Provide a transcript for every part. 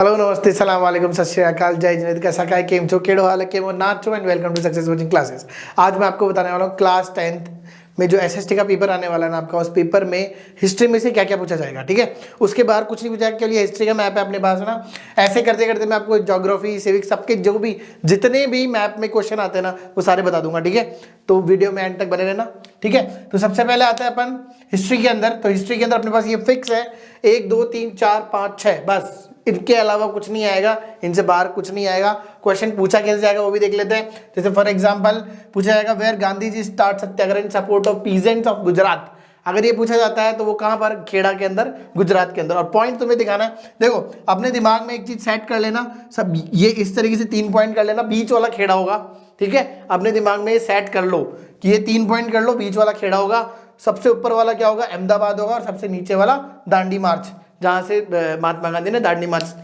Hello नमस्ते सलाम वालेकुम सत श्री अकाल जय जिनेद कैसा काय केम छो केड़ो हाल के वो नाथ छो and welcome to success coaching classes. आज मैं आपको बताने वाला हूँ क्लास 10th में जो एसएसटी का पेपर आने वाला है ना आपका, उस पेपर में हिस्ट्री में से क्या क्या पूछा जाएगा। ठीक है, उसके बाहर कुछ नहीं पूछा जाएगा, केवल हिस्ट्री का मैप है अपने पास ना। ऐसे करते करते मैं आपको ज्योग्राफी सिविक्स सबके जो भी जितने भी मैप में क्वेश्चन आते हैं ना वो सारे बता दूंगा। ठीक है, तो वीडियो में एंड तक बने रहना। ठीक है, तो सबसे पहले आता है अपन हिस्ट्री के अंदर। तो हिस्ट्री के अंदर अपने पास ये फिक्स है 1 2 3 4 5 6, बस इनके अलावा कुछ नहीं आएगा, इनसे बाहर कुछ नहीं आएगा। क्वेश्चन पूछा कैसे जाएगा वो भी देख लेते हैं। जैसे फॉर एग्जांपल पूछा जाएगा where Gandhi ji start satyagraha in support of peasants of Gujarat. अगर ये पूछा जाता है तो वो कहां पर, खेड़ा के अंदर, गुजरात के अंदर। और पॉइंट तुम्हें दिखाना है। देखो अपने दिमाग में एक चीज सेट कर लेना, सब ये इस तरीके से 3 पॉइंट कर लेना, बीच वाला खेड़ा होगा। ठीक है, अपने दिमाग में ये सेट कर लो कि ये 3 पॉइंट कर लो, बीच वाला खेड़ा होगा, सबसे ऊपर वाला क्या होगा, अहमदाबाद होगा, और सबसे नीचे वाला दांडी मार्च, जहां से महात्मा गांधी ने दांडी मार्च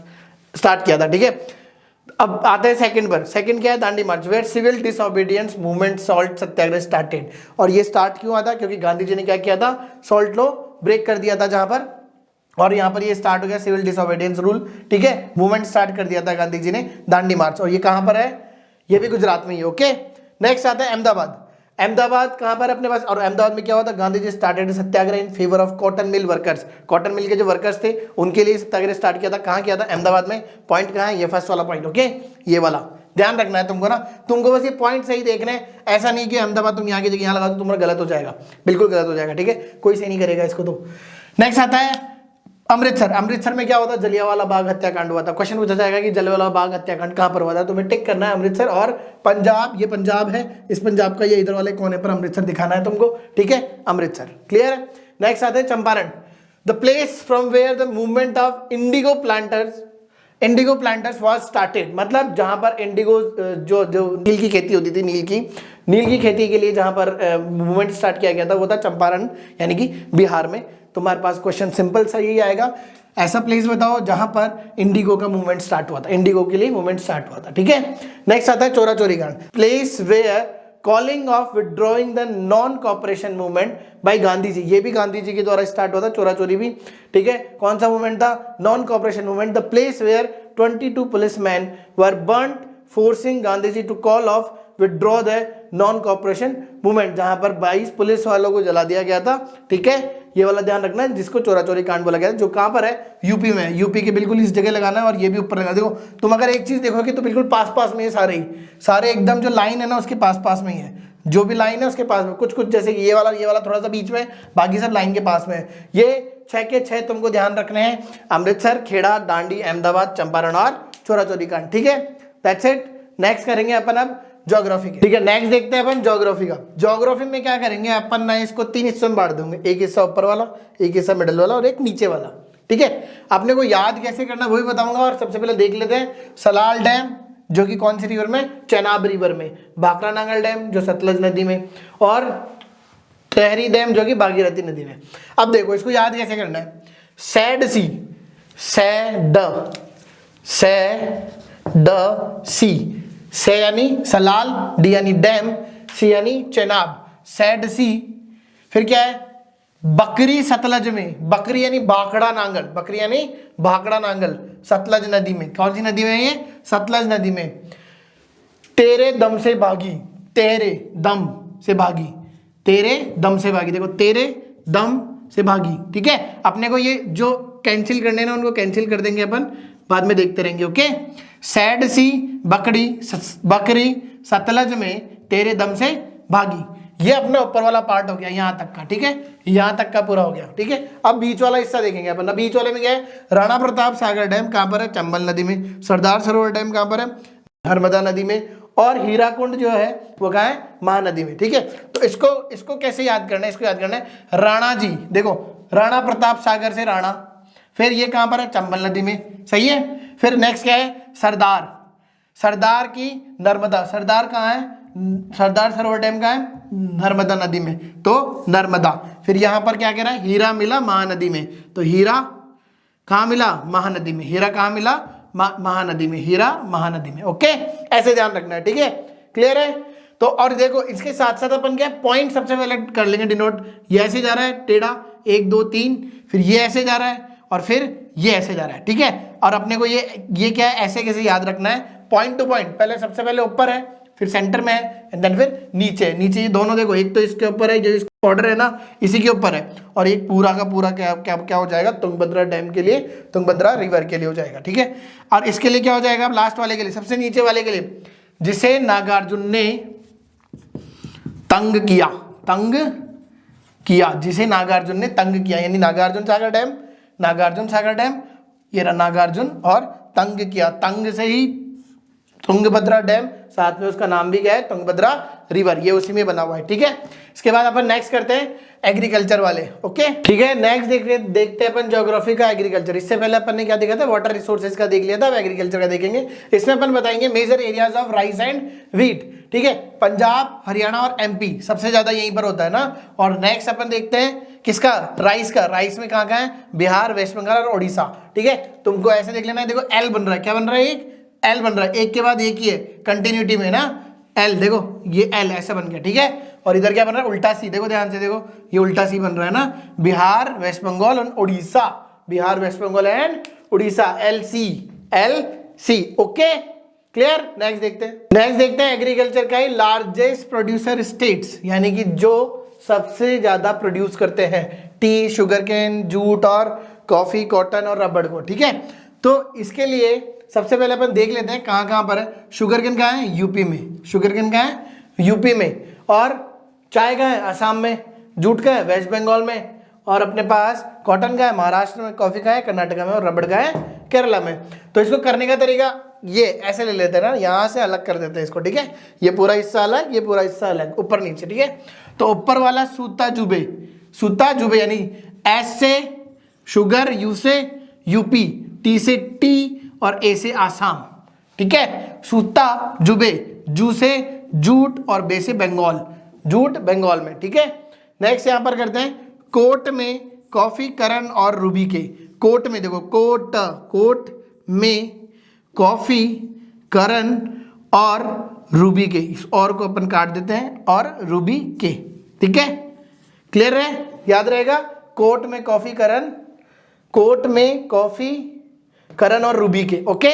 स्टार्ट किया था। ठीक है, अब आता है सेकंड पर। सेकंड क्या है, Dandi march where civil disobedience movement salt satyagraha started. और ये स्टार्ट क्यों हुआ था, क्योंकि गांधी जी ने क्या किया था, सॉल्ट लॉ ब्रेक कर दिया था जहां पर, और यहाँ पर ये स्टार्ट हो गया सिविल डिसओबीडियंस रूल। ठीक है, मूवमेंट स्टार्ट कर दिया था गांधी जी ने, दांडी मार्च। और ये कहां पर है, ये भी गुजरात में ही। ओके, नेक्स्ट आता है अहमदाबाद। अहमदाबाद कहां पर अपने पास, और अहमदाबाद में क्या हुआ था, Gandhi ji started satyagraha in favour of cotton mill workers. Cotton mill के जो वर्कर्स थे उनके लिए सत्याग्रह स्टार्ट किया था। कहां किया था, अहमदाबाद में। पॉइंट कहां है, ये फर्स्ट वाला पॉइंट। ओके, ये वाला ध्यान रखना है तुमको ना, तुमको बस ये पॉइंट सही देखना है। ऐसा नहीं कि अहमदाबाद तुम यहाँ की जगह यहाँ लगा दो, तुम्हारा गलत हो जाएगा, बिल्कुल गलत हो जाएगा। ठीक है, कोई सही नहीं करेगा इसको। तो नेक्स्ट आता है अमृतसर। अमृतसर में क्या हुआ था, जलियांवाला बाग हत्याकांड हुआ था। क्वेश्चन पूछा जाएगा कि जलियांवाला बाग हत्याकांड कहां पर हुआ था, तुम्हें टिक करना है अमृतसर। और पंजाब, ये पंजाब है, इस पंजाब का ये इधर वाले कोने पर अमृतसर दिखाना है तुमको। ठीक है, अमृतसर क्लियर है। नेक्स्ट आता है Champaran, the place from where the movement of indigo planters was started. मतलब जहां पर इंडिगो जो नील की खेती होती थी, नील की खेती के लिए जहां पर मूवमेंट स्टार्ट किया गया था वो था चंपारण, यानी कि बिहार में। तुम्हारे पास क्वेश्चन सिंपल सा यही आएगा, ऐसा प्लेस बताओ जहां पर इंडिगो का मूवमेंट स्टार्ट हुआ था, इंडिगो के लिए मूवमेंट स्टार्ट हुआ था। ठीक है, नेक्स्ट आता है चोरा चोरी कांड, place where calling off withdrawing the non cooperation movement by Gandhi ji. ये भी गांधी जी के द्वारा स्टार्ट हुआ था, चोरा चोरी भी। ठीक है, कौन सा मूवमेंट था, non cooperation movement. The place where 22 policeman were burned forcing Gandhi ji to call off withdraw the non cooperation movement, जहां पर 22 पुलिस वालों को जला दिया गया था। ठीक है, ये वाला ध्यान रखना है, जिसको चोरा चोरी कांड बोला गया है, जो कहां पर है, यूपी में। यूपी के बिल्कुल इस जगह लगाना है, और ये भी ऊपर लगा। देखो तुम अगर एक चीज देखोगे तो बिल्कुल पास पास में है सारे एकदम जो लाइन है ना उसके पास पास में ही है, जो भी लाइन है उसके पास में। कुछ कुछ जैसे कि ये वाला थोड़ा सा बीच में, बाकी सब लाइन के पास में है। ये 6 के 6 तुमको ध्यान रखने हैं, अमृतसर, खेड़ा, दांडी, अहमदाबाद, चंपारण और चोरा चोरी कांड। ठीक है, दैट्स इट। नेक्स्ट करेंगे अपन अब ज्योग्राफी के। ठीक है, नेक्स्ट देखते हैं अपन ज्योग्राफी का। ज्योग्राफी में क्या करेंगे अपन ना, इसको 3 हिस्सों में बांट दूंगे, एक हिस्सा ऊपर वाला, एक हिस्सा मिडिल वाला और एक नीचे वाला। ठीक है, अपने को याद कैसे करना वही बताऊंगा। और सबसे पहले देख लेते हैं सलाल डैम, जो कि कौन सी रिवर में, चेनाब रिवर में। भाखड़ा नांगल डैम जो सतलज नदी में, और तेहरी डैम जो कि भागीरथी नदी में। अब देखो इसको याद कैसे करना है, सैड सी, से यानी सलाल, डी यानी डैम, सी यानी चेनाब, सैड सी। फिर क्या है, बकरी सतलज में, बकरी यानी भाखड़ा नांगल, बकरी यानी भाखड़ा नांगल सतलज नदी में। कौन सी नदी में है ये, सतलज नदी में। तेरे दम से भागी, तेरे दम से भागी, तेरे दम से भागी। देखो तेरे दम से भागी। ठीक है, अपने को ये जो कैंसिल करने ना उनको कैंसिल कर देंगे अपन, बाद में देखते रहेंगे। ओके, सैड सी, बकरी सतलज में तेरे दम से भागी। ये अपना ऊपर वाला पार्ट हो गया यहां तक का। ठीक है, यहां तक का पूरा हो गया। ठीक है, अब बीच वाला हिस्सा देखेंगे अपन। बीच वाले में क्या है, राणा प्रताप सागर डैम कहां पर है, चंबल नदी में। सरदार सरोवर डैम कहां पर है, नर्मदा नदी में। और हीराकुंड जो है वो कहां है, महानदी में। ठीक है, तो इसको कैसे याद करना है, इसको याद करना है राणा जी। देखो राणा प्रताप सागर से राणा, फिर ये कहां पर है, चंबल नदी में। सही है, फिर नेक्स्ट क्या है, सरदार की नर्मदा। सरदार कहाँ है, सरदार सरोवर डैम कहाँ है, नर्मदा नदी में, तो नर्मदा। फिर यहां पर क्या कह रहा है, हीरा मिला महानदी में, तो हीरा कहाँ मिला, महानदी में। हीरा कहाँ मिला, महानदी में, हीरा महानदी में। ओके, ऐसे ध्यान रखना है। ठीक है, क्लियर है। तो और देखो इसके साथ साथ अपन क्या पॉइंट सबसे पहले कर लेंगे डिनोट। ये ऐसे जा रहा है टेढ़ा, 1 2 3, फिर ये ऐसे जा रहा है, और फिर ये ऐसे जा रहा है, ठीक है। और अपने को ये क्या है, ऐसे कैसे याद रखना है, पॉइंट टू पॉइंट, पहले सबसे पहले ऊपर है, फिर सेंटर में है, एंड देन फिर नीचे ये दोनों देखो, एक तो इसके ऊपर है, जो इसका ऑर्डर है ना इसी के ऊपर है, और एक पूरा का पूरा क्या हो जाएगा, तुंगभद्रा डैम के लिए, तुंगभद्रा रिवर के लिए हो जाएगा, ठीक है। और इसके लिए क्या हो जाएगा, लास्ट वाले के लिए, सबसे नीचे वाले के लिए, जिसे नागार्जुन ने तंग किया, जिसे नागार्जुन ने तंग किया, यानी नागार्जुन सागर डैम, ये रहा नागार्जुन, और तंग किया, तंग से ही तुंगभद्रा डैम, साथ में उसका नाम भी क्या है, तुंगभद्रा रिवर, ये उसी में बना हुआ है, ठीक है। इसके बाद अपन नेक्स्ट करते हैं एग्रीकल्चर वाले, ओके, ठीक है। नेक्स्ट देखते हैं अपन ज्योग्राफी का एग्रीकल्चर। इससे पहले अपन ने क्या देखा था, वाटर रिसोर्सेज का देख लिया था, अब एग्रीकल्चर का देखेंगे। इसमें अपन बताएंगे major areas of rice and wheat, ठीक है। पंजाब, हरियाणा और एमपी सबसे ज्यादा यहीं पर होता है ना। और नेक्स्ट अपन देखते हैं किसका, राइस का। राइस में कहाँ है, बिहार, वेस्ट बंगाल और उड़ीसा, ठीक है। तुमको ऐसे देख लेना है, देखो एल बन रहा है, क्या बन रहा है, एक एल बन रहा है, एक के बाद एक ही है कंटिन्यूटी में ना, एल, देखो ये एल ऐसा बन गया, ठीक है। और इधर क्या बन रहा है, उल्टा सी, देखो ध्यान से देखो, ये उल्टा सी बन रहा है ना, बिहार, वेस्ट बंगाल और Orissa, Bihar, West Bengal and Orissa, L C, okay, clear. Next देखते हैं एग्रीकल्चर का ही लार्जेस्ट प्रोड्यूसर स्टेट्स, यानी कि जो सबसे ज्यादा प्रोड्यूस करते हैं टी, शुगर केन, जूट और कॉफी, कॉटन और रबड़ को, ठीक है। तो इसके लिए सबसे पहले अपन देख लेते हैं कहाँ पर है। शुगर केन कहाँ है, यूपी में, शुगर केन कहाँ है, यूपी में, और चाय का है असम में, जूट का है वेस्ट बंगाल में, और अपने पास कॉटन का है महाराष्ट्र में, कॉफी का है कर्नाटका में, और रबड़ का है केरला में। तो इसको करने का तरीका ये ऐसे ले लेते हैं ना, यहाँ से अलग कर देते हैं इसको, ठीक है। ये पूरा हिस्सा अलग, ये पूरा हिस्सा अलग, ऊपर नीचे, ठीक है। तो ऊपर वाला सूता जुबे यानी एस से शुगर, यू से यूपी, टी से टी और ए से आसाम, ठीक है। सूता जुबे, जू से जूट और बे से बंगाल, जूट बंगाल में, ठीक है। नेक्स्ट यहां पर करते हैं कोट में कॉफी, करण और रूबी के। कोट में देखो, कोट में कॉफी, करण और रूबी के, इस और को अपन काट देते हैं, और रूबी के, ठीक है। क्लियर है, याद रहेगा, कोट में कॉफी, करण और रूबी के, ओके।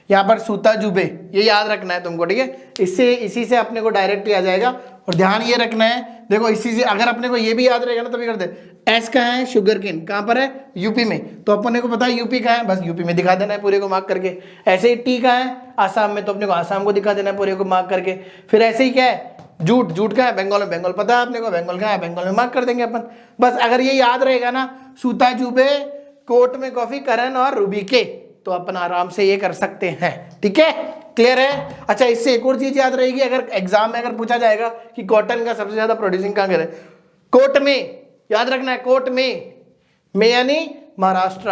यहाँ पर सूता जुबे, ये याद रखना है तुमको, ठीक है। इसी से अपने को डायरेक्टली आ जाएगा। और ध्यान ये रखना है, देखो इसी से अगर अपने को ये भी याद रहेगा ना, तभी करते हैं। एस कहाँ है, शुगर केन कहाँ पर है, यूपी में, तो अपने को पता है यूपी कहाँ है, बस यूपी में दिखा देना है पूरे को मार्क करके। ऐसे ही टी कहाँ है, आसाम में, तो अपने को आसाम को दिखा देना है पूरे को मार्क करके। फिर ऐसे ही क्या है, जूट कहाँ है, बंगाल में, बंगाल पता है अपने को, बंगाल कहाँ है, बंगाल में मार्क कर देंगे अपन। बस अगर ये याद रहेगा ना, सूता जुबे, कोट में कॉफी, करण और रूबी के, तो अपन आराम से ये कर सकते हैं, ठीक है। क्लियर है। अच्छा, इससे एक और चीज याद रहेगी, अगर एग्जाम में अगर पूछा जाएगा कि कॉटन का सबसे ज्यादा प्रोड्यूसिंग कहाँ करे, कोट में, याद रखना है, कोट में यानी महाराष्ट्र,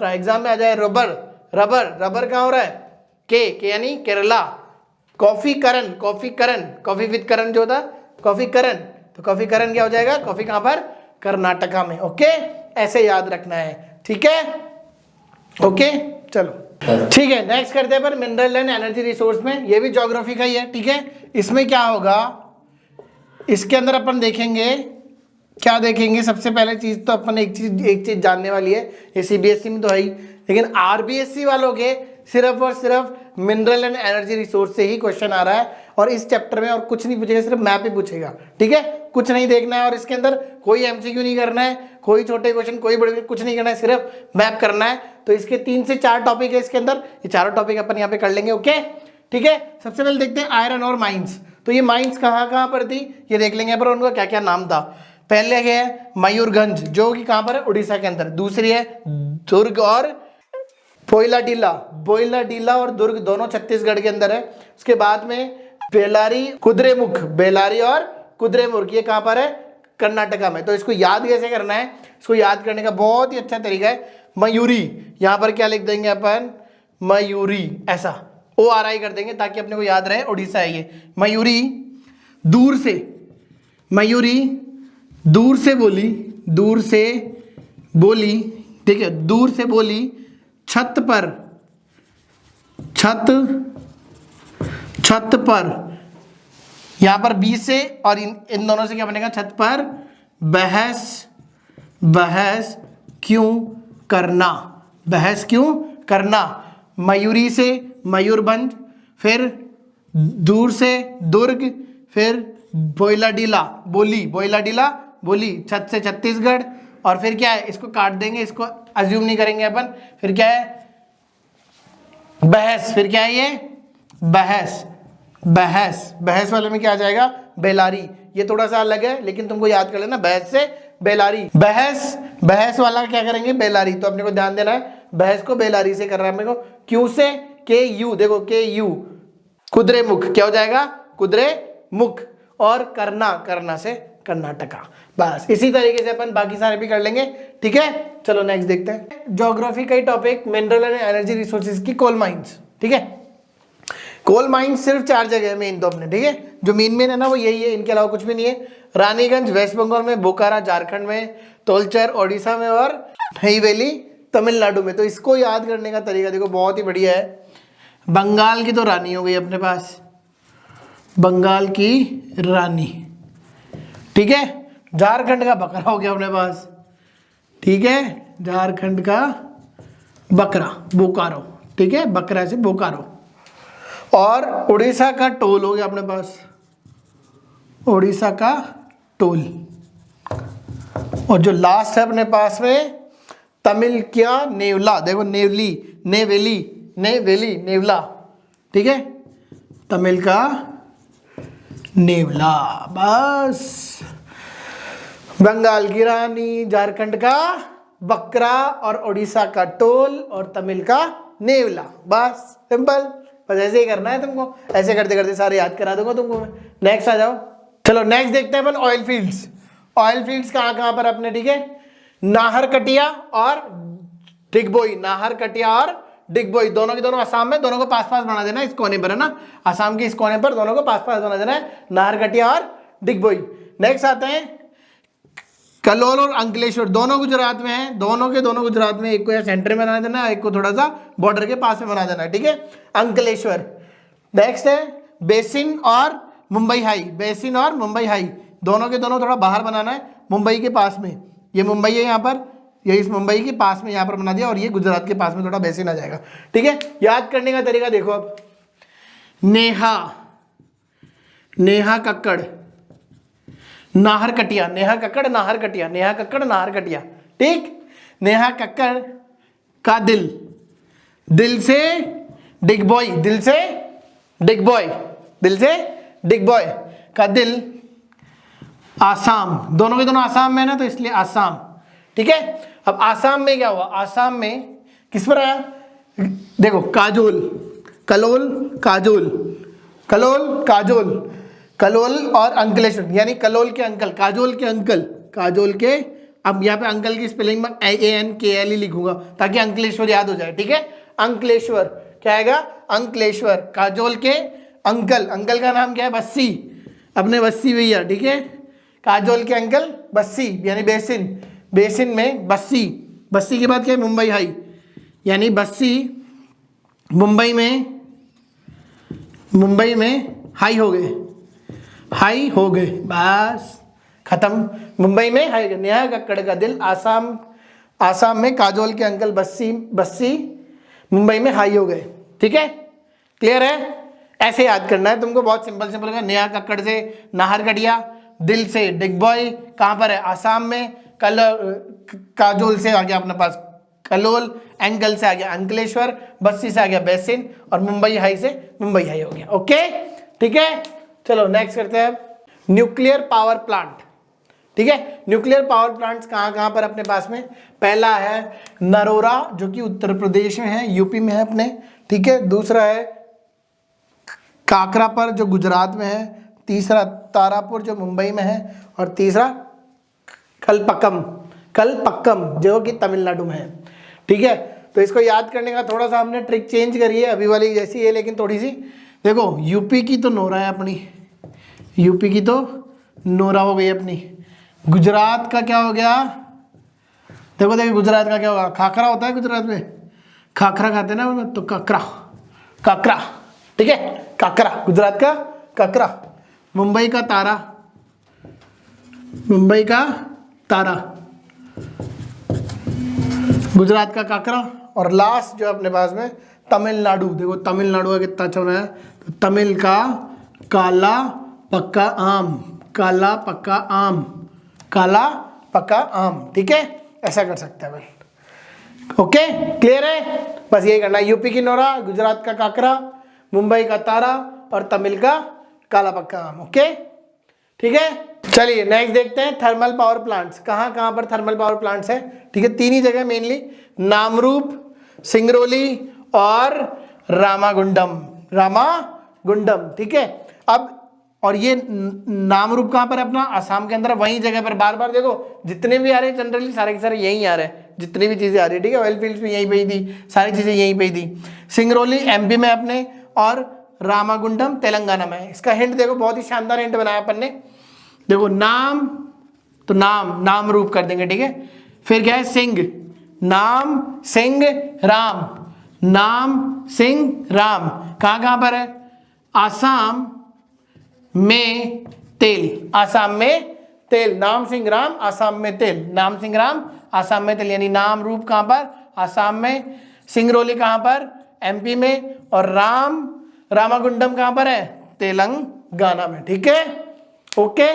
एग्जाम में आ जाए रबर कहाँ हो रहा है, के यानी केरला। कॉफी विद करण जो था, कॉफी करण क्या हो जाएगा, कॉफी कहाँ पर, कर्नाटका में, ओके। ऐसे याद रखना है, ठीक है, ओके। चलो ठीक है, नेक्स्ट करते हैं पर मिनरल एंड एनर्जी रिसोर्स में, ये भी ज्योग्राफी का ही है, ठीक है। इसमें क्या होगा, इसके अंदर अपन देखेंगे, क्या देखेंगे, सबसे पहले चीज तो अपन एक चीज जानने वाली है, ये सीबीएसई में तो है ही, लेकिन आरबीएसई वालों के सिर्फ और सिर्फ मिनरल एंड एनर्जी रिसोर्स से ही क्वेश्चन आ रहा है। और इस चैप्टर में और कुछ नहीं पूछेगा, सिर्फ मैप ही पूछेगा, ठीक है, कुछ नहीं देखना है। और इसके अंदर कोई एमसीक्यू नहीं करना है, कोई छोटे क्वेश्चन, कोई बड़े, कुछ नहीं करना है, सिर्फ मैप करना है। तो इसके 3 से 4 टॉपिक है इसके अंदर, ये चारों टॉपिक अपन यहाँ पे कर लेंगे, ओके, ठीक है। सबसे पहले देखते हैं आयरन और माइंस। तो ये माइंस कहाँ पर थी, ये देख लेंगे पर उनका क्या क्या नाम था। पहले है मयूरगंज, जो कि कहाँ पर है, उड़ीसा के अंदर। दूसरी है दुर्ग और बोइलाडीला और दुर्ग, दोनों छत्तीसगढ़ के अंदर है। उसके बाद में बेलारी और कुद्रेमुख, ये कहाँ पर है, कर्नाटका में। तो इसको याद कैसे करना है, इसको याद करने का बहुत ही अच्छा तरीका है, मयूरी, यहाँ पर क्या लिख देंगे अपन, मयूरी, ऐसा ORI कर देंगे ताकि अपने को याद रहे, उड़ीसा है ये। मयूरी दूर से बोली, ठीक है, दूर से बोली, छत पर, यहां पर बी से, और इन दोनों से क्या बनेगा, छत पर बहस क्यों करना, बहस क्यों करना। मयूरी से मयूरभंज, फिर दूर से दुर्ग, फिर बोइलाडीला बोली, बोइलाडीला बोली, छत से छत्तीसगढ़, और फिर क्या है, इसको काट देंगे, इसको अज्यूम नहीं करेंगे अपन, फिर क्या है बहस, फिर क्या है ये बहस, बहस, बहस वाले में क्या आ जाएगा बेलारी। ये थोड़ा सा अलग है लेकिन तुमको याद कर लेना, बहस से बेलारी, बहस, बहस वाला क्या करेंगे बेलारी। तो अपने को ध्यान देना है, बहस को बेलारी से कर रहा है अपने को, क्यों से के यू, देखो के यू, कुदरे मुख, क्या हो जाएगा कुदरे मुख, और करना, करना से कर्नाटका। बस इसी तरीके से अपन बाकी सारे भी कर लेंगे, ठीक है। चलो नेक्स्ट देखते हैं, ज्योग्राफी का ही topic, mineral and energy resources की कोल माइंस, ठीक है। कोल माइंस सिर्फ 4 जगह है मेन तो अपने, ठीक है, जो मेन है ना वो यही है, इनके अलावा कुछ भी नहीं है। रानीगंज वेस्ट बंगाल में, बोकारा झारखंड में, तोलचर ओडिशा में, और नईवेली तमिलनाडु में। तो इसको याद करने का तरीका देखो बहुत ही बढ़िया है। बंगाल की तो रानी हो गई अपने पास, बंगाल की रानी, ठीक है। झारखंड का बकरा हो गया अपने पास, ठीक है, झारखंड का बकरा बोकारो, ठीक है, बकरा से बोकारो। और उड़ीसा का टोल हो गया अपने पास, उड़ीसा का टोल। और जो लास्ट है अपने पास में तमिल क्या नेवला, देखो नेवली, नेवेली, नेवेली, नेवला, ठीक है, तमिल का नेवला। बस बंगाल की रानी, झारखंड का बकरा, और उड़ीसा का टोल, और तमिल का नेवला। बस सिंपल, बस ऐसे ही करना है तुमको, ऐसे करते करते सारे याद करा दूंगा तुमको मैं। नेक्स्ट आ जाओ, चलो नेक्स्ट देखते हैं अपन ऑयल फील्ड्स। ऑयल फील्ड्स कहाँ कहाँ पर अपने, ठीक है, नाहरकटिया और डिगबोई, नाहरकटिया और डिगबोई, दोनों के दोनों असम में, दोनों को पास पास बना देना, इस कोने पर है ना, असम के इस कोने पर दोनों को पास पास बना देना है, नाहरकटिया और डिगबोई। नेक्स्ट आते हैं कलोल और अंकलेश्वर, दोनों गुजरात में है, दोनों के दोनों गुजरात में, एक को या सेंटर में बना देना है, एक को थोड़ा सा बॉर्डर के पास में बना देना है, ठीक है, अंकलेश्वर। नेक्स्ट है बेसिन और मुंबई हाई, बेसिन और मुंबई हाई, दोनों के दोनों थोड़ा बाहर बनाना है, मुंबई के पास में, ये मुंबई है यहाँ पर, ये इस मुंबई के पास में यहाँ पर बना दिया, और ये गुजरात के पास में थोड़ा बेसिन आ जाएगा, ठीक है। याद करने का तरीका देखो अब, नेहा, नेहा कक्कड़, नाहरकटिया, नेहा कक्कड़ नाहरकटिया, नेहा कक्कड़ नाहरकटिया, ठीक। नेहा कक्कड़ का दिल, दिल से डिगबॉय, दिल से डिगबॉय, दिल से डिगबॉय का दिल, आसाम, दोनों के दोनों आसाम में है ना, तो इसलिए आसाम, ठीक है। अब आसाम में क्या हुआ, आसाम में किस पर आया, देखो काजोल, कलोल काजोल, कलोल काजोल, कलोल और अंकलेश्वर, यानी कलोल के अंकल, काजोल के अंकल, काजोल के, अब यहाँ पे अंकल की स्पेलिंग में ANKL ही लिखूंगा ताकि अंकलेश्वर याद हो जाए, ठीक है। अंकलेश्वर क्या आएगा, अंकलेश्वर, काजोल के अंकल, अंकल का नाम क्या है बस्सी, अपने बस्सी भैया, ठीक है, काजोल के अंकल बस्सी यानी बेसिन, बेसिन में बस्सी, बस्सी के बाद क्या है मुंबई हाई, यानी बस्सी मुंबई में, मुंबई में हाई हो गए, हाई हो गए, बस खत्म, मुंबई में हाई। नेहा कक्कड़ का दिल आसाम, आसाम में काजोल के अंकल बस्सी, बस्सी मुंबई में हाई हो गए, ठीक है, क्लियर है। ऐसे याद करना है तुमको, बहुत सिंपल सिंपल का, नेहा कक्कड़ से नाहरकटिया, दिल से डिगबॉय, कहाँ पर है आसाम में, कल काजोल से आ गया अपने पास कलोल, एंकल से आ गया अंकलेश्वर, बस्सी से आ गया बेसिन, और मुंबई हाई से मुंबई हाई हो गया, ओके, ठीक है। चलो नेक्स्ट करते हैं, न्यूक्लियर पावर प्लांट, ठीक है। न्यूक्लियर पावर प्लांट्स कहाँ कहाँ पर अपने पास में, पहला है नरोरा जो कि उत्तर प्रदेश में है, यूपी में है अपने, ठीक है। दूसरा है काकरापर जो गुजरात में है, तीसरा तारापुर जो मुंबई में है, और तीसरा कलपक्कम, कलपक्कम जो कि तमिलनाडु में है, ठीक है। तो इसको याद करने का थोड़ा सा हमने ट्रिक चेंज करी है, अभी वाली जैसी है लेकिन थोड़ी सी, देखो यूपी की तो नोरा है अपनी, यूपी की तो नोरा हो गई अपनी, गुजरात का क्या हो गया, देखो देखो गुजरात का क्या होगा, खाखरा होता है गुजरात में, खाखरा खाते हैं ना, तो काकरा, काकरा, ठीक है, काकरा, गुजरात का काकरा। मुंबई का तारा, मुंबई का तारा, गुजरात का काकरा, और लास्ट जो अपने पास में तमिलनाडु। देखो तमिलनाडु का कितना अच्छा बना है, तो तमिल का काला पक्का आम, काला पक्का आम, काला पक्का आम। ठीक है, ऐसा कर सकते हैं अपन। ओके, क्लियर है? बस यही करना है, यूपी की नोरा, गुजरात का काकरा, मुंबई का तारा और तमिल का काला पक्का आम। ओके, ठीक है। चलिए नेक्स्ट देखते हैं, थर्मल पावर प्लांट्स। कहाँ कहाँ पर थर्मल पावर प्लांट्स है? ठीक है, तीन ही जगह मेनली, नामरूप, सिंगरौली और रामागुंडम, रामागुंडम। ठीक है, अब और ये नामरूप कहाँ पर है अपना? आसाम के अंदर, वही जगह पर। बार बार देखो जितने भी आ रहे हैं जनरली सारे के सारे यहीं आ रहे हैं, जितनी भी चीजें आ रही है। ठीक है, ऑयल फील्ड्स भी यहीं पे ही थी, सारी चीजें यहीं पे ही थी। सिंगरौली एमपी में अपने, और रामागुंडम तेलंगाना में। इसका हिंट देखो, बहुत ही शानदार हिंट बनाया अपन ने। देखो नाम, तो नाम, नाम रूप कर देंगे। ठीक है, फिर क्या है? सिंह, नाम सिंह राम, नाम सिंह राम। कहाँ कहाँ पर है? आसाम में तेल, आसाम में तेल, नाम सिंह राम, आसाम में तेल, नाम सिंह राम, आसाम में तेल। यानी नाम रूप कहाँ पर? आसाम में, सिंगरौली कहाँ पर? एमपी में, और रामागुंडम कहाँ पर है? तेलंगाना में। ठीक है, ओके,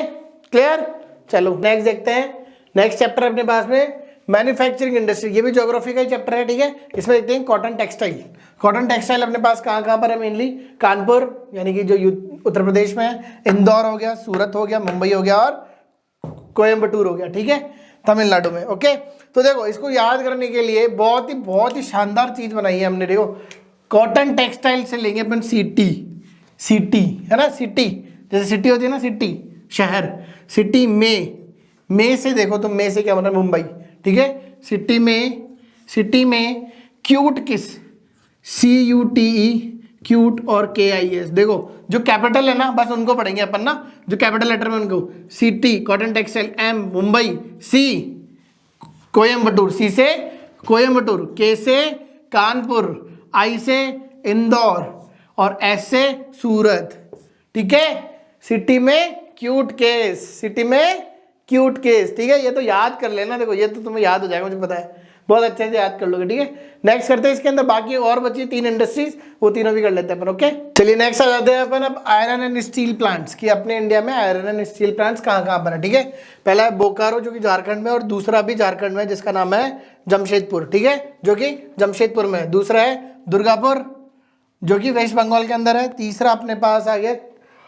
क्लियर। चलो नेक्स्ट देखते हैं, नेक्स्ट चैप्टर अपने पास में मैन्युफैक्चरिंग इंडस्ट्री। ये भी ज्योग्राफी का ही चैप्टर है। ठीक है, इसमें देखते हैं कॉटन टेक्सटाइल। कॉटन टेक्सटाइल अपने पास कहाँ कहाँ पर है? मेनली कानपुर, यानी कि जो उत्तर प्रदेश में है, इंदौर हो गया, सूरत हो गया, मुंबई हो गया, और कोयम्बटूर हो गया। ठीक है, तमिलनाडु में। ओके, तो देखो इसको याद करने के लिए बहुत ही शानदार चीज बनाई है हमने। देखो कॉटन टेक्सटाइल से लेंगे अपन सिटी, सिटी है ना, सिटी जैसे सिटी होती है ना, सिटी शहर, सिटी में से देखो तो में से क्या बना? मुंबई। ठीक है, सिटी में क्यूट किस, CUTE, क्यूट और KIS। देखो जो कैपिटल है ना, बस उनको पढ़ेंगे अपन ना, जो कैपिटल लेटर में उनको। City cotton textile, M Mumbai, C Coimbatore, C से कोयम्बटूर, K से कानपुर, I से इंदौर, और S से सूरत। ठीक है, सिटी में क्यूट केस, सिटी में क्यूट केस। ठीक है, ये तो याद कर लेना। देखो ये तो तुम्हें याद हो जाएगा, मुझे पता है, बहुत अच्छे से याद कर लोगे। ठीक है, नेक्स्ट करते हैं इसके अंदर, बाकी और बची 3 इंडस्ट्रीज, वो तीनों भी कर लेते हैं अपन। ओके, चलिए नेक्स्ट आ जाते हैं अपन अब आयरन एंड स्टील प्लांट्स की। अपने इंडिया में आयरन एंड स्टील प्लांट्स कहाँ कहाँ पर है? ठीक है, पहला है बोकारो जो कि झारखंड में, और दूसरा भी झारखंड में जिसका नाम है जमशेदपुर। ठीक है, जो कि जमशेदपुर में है। दूसरा है दुर्गापुर जो कि वेस्ट बंगाल के अंदर है। तीसरा अपने पास आ गया,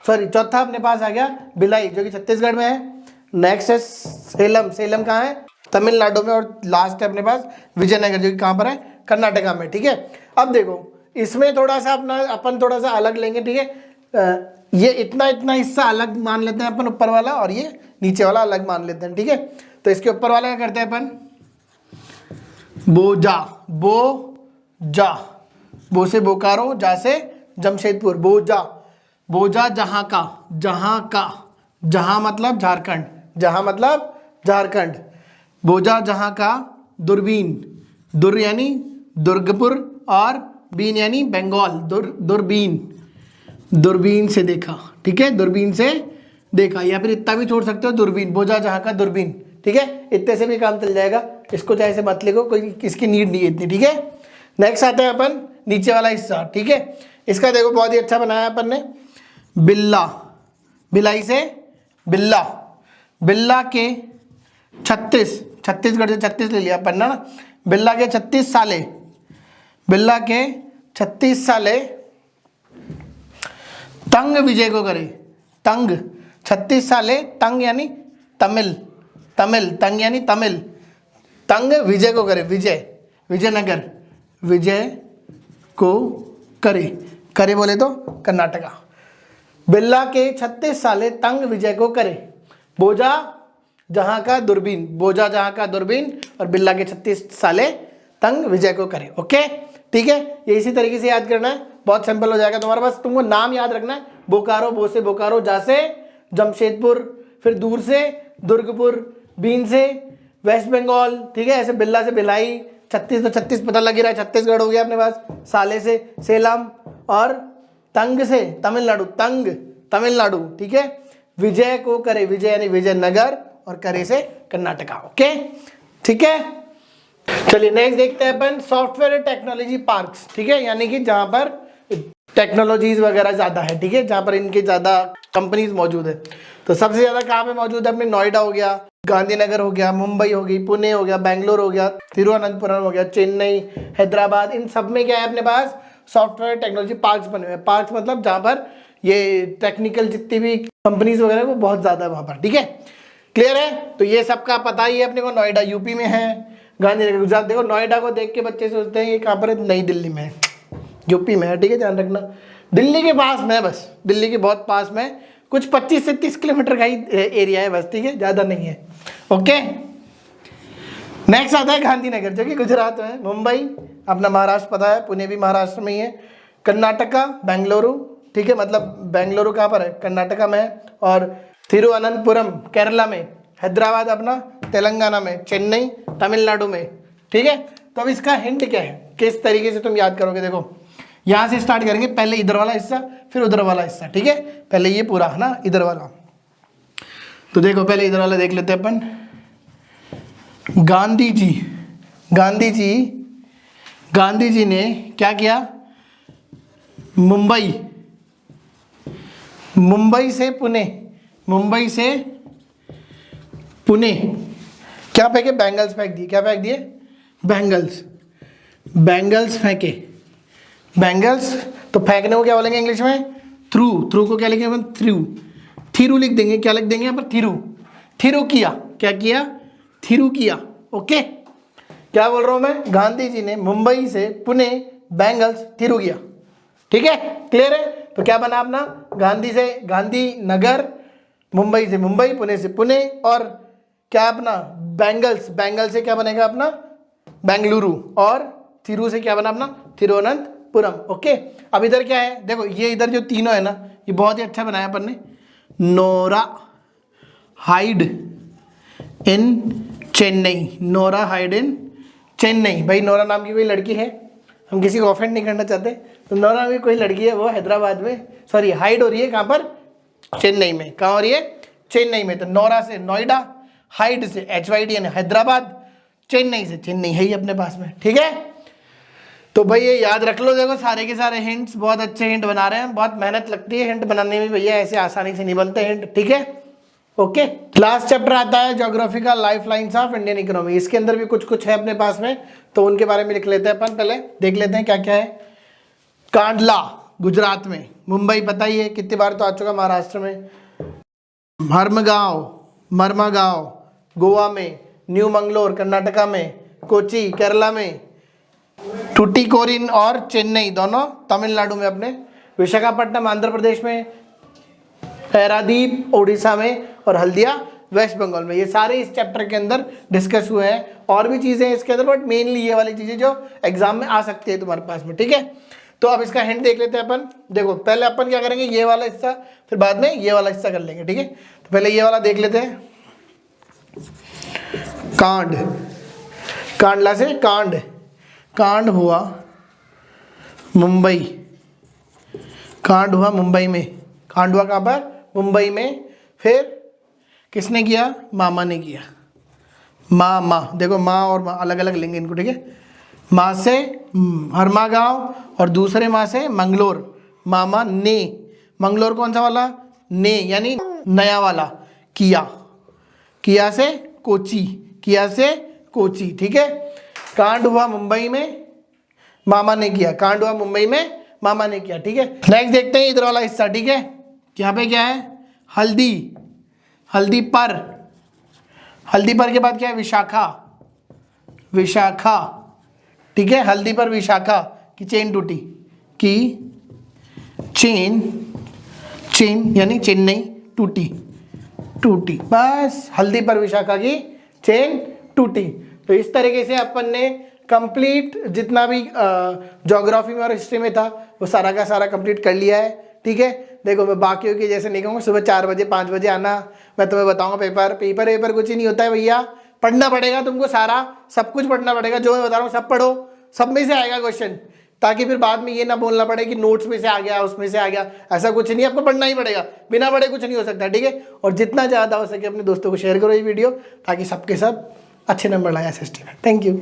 सॉरी चौथा अपने पास आ गया भिलाई जो कि छत्तीसगढ़ में है। नेक्स्ट है सेलम, सेलम कहाँ है? तमिलनाडु में। और लास्ट है अपने पास विजयनगर जो कि कहाँ पर है? कर्नाटका में। ठीक है, अब देखो इसमें थोड़ा सा अपन थोड़ा सा अलग लेंगे। ठीक है, ये इतना हिस्सा अलग मान लेते हैं अपन, ऊपर वाला, और ये नीचे वाला अलग मान लेते हैं। ठीक है, तो इसके ऊपर वाला क्या करते हैं अपन? बोजा, बोजा, बो से बोकारो, जा से जमशेदपुर, बोजा, बोजा जहाँ का, जहाँ मतलब झारखंड, जहाँ मतलब झारखंड, बोजा जहाँ का। दूरबीन, दुर यानी दुर्गपुर, और बीन यानी बंगाल, दूरबीन, दूरबीन से देखा। ठीक है, दूरबीन से देखा, या फिर इतना भी छोड़ सकते हो, दूरबीन, बोजा जहाँ का दूरबीन। ठीक है, इतने से भी काम चल जाएगा, इसको चाहे से मत लिखो, कोई इसकी नीड नहीं है इतनी। ठीक है, नेक्स्ट आते हैं अपन नीचे वाला हिस्सा। ठीक है, इसका देखो बहुत ही अच्छा बनाया अपन ने। बिल्ला, बिलाई से बिल्ला, बिल्ला के 36, छत्तीसगढ़ से 36 ले लिया अपन ना। बिल्ला के 36 साले, बिल्ला के 36 साले तंग विजय को करे। तंग 36 साले, तंग यानी तमिल, तमिल, तंग यानी तमिल, तंग विजय को करे। विजय, विजयनगर, विजय को करे, करे बोले तो कर्नाटका। बिल्ला के 36 साले तंग विजय को करे। बोजा जहां का दूरबीन, बोजा जहां का दूरबीन, और बिल्ला के 36 साले तंग विजय को करे। ओके, ठीक है, ये इसी तरीके से याद करना है, बहुत सिंपल हो जाएगा तुम्हारा। बस तुमको नाम याद रखना है, बोकारो, बो से बोकारो, जा से जमशेदपुर, फिर दूर से दुर्गपुर, बीन से वेस्ट बंगाल। ठीक है, ऐसे बिल्ला से भिलाई, 36 तो 36 पता लग ही रहा है, छत्तीसगढ़ हो गया अपने पास। साले से सेलम, और तंग से तमिलनाडु, तंग तमिलनाडु। ठीक है, विजय को करे, विजय यानी विजयनगर, और करे से कर्नाटका। ओके, ठीक है, चलिए नेक्स्ट देखते हैं अपन सॉफ्टवेयर टेक्नोलॉजी पार्क्स, ठीक है, यानी कि जहाँ पर टेक्नोलॉजीज वगैरह ज़्यादा है, ठीक है, जहाँ पर इनके ज़्यादा कंपनीज मौजूद है। तो सबसे ज़्यादा कहाँ पे मौजूद है? अपने नोएडा हो गया, गांधीनगर हो गया, मुंबई हो गई, पुणे हो गया, बेंगलोर हो गया, तिरुवनंतपुरम हो गया, चेन्नई, हैदराबाद, इन सब में क्या है अपने पास सॉफ्टवेयर टेक्नोलॉजी पार्क्स बने हुए हैं। पार्क्स मतलब जहाँ पर ये टेक्निकल जितनी भी कंपनीज वगैरह वो बहुत ज़्यादा है वहाँ पर, ठीक है, क्लियर है। तो ये सबका पता ही है अपने को, नोएडा यूपी में है, गांधीनगर गुजरात। देखो नोएडा को देख के बच्चे सोचते हैं ये कहाँ पर है, नई दिल्ली में है, यूपी में है, ठीक है, ध्यान रखना। दिल्ली के पास में, बस दिल्ली के बहुत पास में, कुछ 25 से 30 किलोमीटर का ही एरिया है बस, ठीक है, ज़्यादा नहीं है। ओके, नेक्स्ट आता है गांधीनगर जो कि गुजरात में है। मुंबई अपना महाराष्ट्र पता है, पुणे भी महाराष्ट्र में ही है, कर्नाटका बेंगलुरु, ठीक है, मतलब बेंगलुरु कहाँ पर है? कर्नाटका में है, और तिरुवनंतपुरम केरला में, हैदराबाद अपना तेलंगाना में, चेन्नई तमिलनाडु में, ठीक है। तो अब इसका हिंट क्या है, किस तरीके से तुम याद करोगे? देखो यहाँ से स्टार्ट करेंगे, पहले इधर वाला हिस्सा फिर उधर वाला हिस्सा, ठीक है, पहले ये पूरा है ना इधर वाला। तो देखो पहले इधर वाला देख लेते हैं अपन। गांधी जी ने क्या किया? मुंबई से पुणे क्या फेंके? बैंगल्स फेंक दिए। क्या फेंक दिए? बैंगल्स फेंके। बैंगल्स तो फेंकने को क्या बोलेंगे इंग्लिश में? थ्रू को क्या लिखेंगे? थ्रू लिख देंगे। क्या लिख देंगे यहाँ पर? थ्रू किया। क्या किया? थ्रू किया। ओके, क्या बोल रहा हूं मैं? गांधी जी ने मुंबई से पुणे बैंगल्स थ्रू किया, ठीक है, क्लियर है। तो क्या बना अपना? गांधीनगर, मुंबई से मुंबई, पुणे से पुणे, और क्या अपना? बैंगल से क्या बनेगा अपना? बेंगलुरु, और थिरू से क्या बना अपना? तिरुवनंतपुरम। ओके, अब इधर क्या है? देखो ये इधर जो तीनों है ना, ये बहुत ही अच्छा बनाया अपन ने। नोरा हाइड इन चेन्नई। भाई नोरा नाम की कोई लड़की है, हम किसी को ऑफेंड नहीं करना चाहते, तो नोरा नाम की कोई लड़की है, वो हैदराबाद में, सॉरी हाइड हो रही है कहाँ पर? चेन्नई में। कहाँ हो रही है? चेन्नई में। तो नोरा से नोएडा, हाइड से HYD यानी हैदराबाद, चेन्नई से चेन्नई है ही अपने पास में, ठीक है। तो भाई ये याद रख लो। देखो सारे के सारे हिंट्स बहुत अच्छे हिंट बना रहे हैं, बहुत मेहनत लगती है हिंट बनाने में भैया, ऐसे आसानी से नहीं बनते हिंट, ठीक है। ओके, लास्ट चैप्टर आता है ज्योग्राफी का, life lines of Indian economy. इसके अंदर भी कुछ है अपने पास में, तो उनके बारे में लिख लेते हैं अपन। पहले देख लेते हैं क्या क्या है। कांडला गुजरात में, मुंबई पता ही है कितनी बार तो आ चुका, महाराष्ट्र में, मरमागांव गोवा में, न्यू मंगलोर कर्नाटका में, कोची केरला में, टुटीकोरिन और चेन्नई दोनों तमिलनाडु में अपने, विशाखापट्टनम आंध्र प्रदेश में, पैरादीप उड़ीसा में, और हल्दिया वेस्ट बंगाल में। ये सारे इस चैप्टर के अंदर डिस्कस हुए हैं। और भी चीज़ें हैं इसके अंदर, बट मेनली ये वाली चीज़ें जो एग्जाम में आ सकती है तुम्हारे पास में, ठीक है। तो अब इसका हिंट देख लेते हैं अपन। देखो पहले अपन क्या करेंगे, ये वाला हिस्सा, फिर बाद में ये वाला हिस्सा कर लेंगे, ठीक है। तो पहले ये वाला देख लेते हैं। कांडला से कांड हुआ मुंबई में। कांड हुआ कहाँ पर? मुंबई में। फिर किसने किया? मामा ने किया। माँ देखो, माँ और माँ अलग अलग लेंगे इनको, ठीक है। माँ से हरमागांव और दूसरे माँ से मंगलोर। मामा ने, मंगलोर कौन सा वाला? ने यानी नया वाला। किया से कोची, ठीक है। कांड हुआ मुंबई में, मामा ने किया। ठीक है। नेक्स्ट देखते हैं इधर वाला हिस्सा, ठीक है। यहाँ पे क्या है? हल्दी पर के बाद क्या है? विशाखा, ठीक है। हल्दी पर विशाखा की चेन टूटी, चेन यानी चेन्नई टूटी, बस हल्दी पर विशाखा की चेन टूटी। तो इस तरीके से अपन ने कंप्लीट जितना भी ज्योग्राफी में और हिस्ट्री में था वो सारा का सारा कंप्लीट कर लिया है, ठीक है। देखो मैं बाकियों की जैसे नहीं कहूँगा सुबह 4 बजे 5 बजे आना, मैं तुम्हें बताऊंगा पेपर कुछ ही नहीं होता है भैया, पढ़ना पड़ेगा तुमको, सारा सब कुछ पढ़ना पड़ेगा। जो मैं बता रहा हूँ सब पढ़ो, सब में से आएगा क्वेश्चन, ताकि फिर बाद में ये ना बोलना पड़े कि नोट्स में से आ गया, उसमें से आ गया, ऐसा कुछ नहीं, आपको पढ़ना ही पड़ेगा, बिना पढ़े कुछ नहीं हो सकता, ठीक है। और जितना ज़्यादा हो सके अपने दोस्तों को शेयर करो ये वीडियो, ताकि सबके सब अच्छे नंबर लाए SST में। Thank you.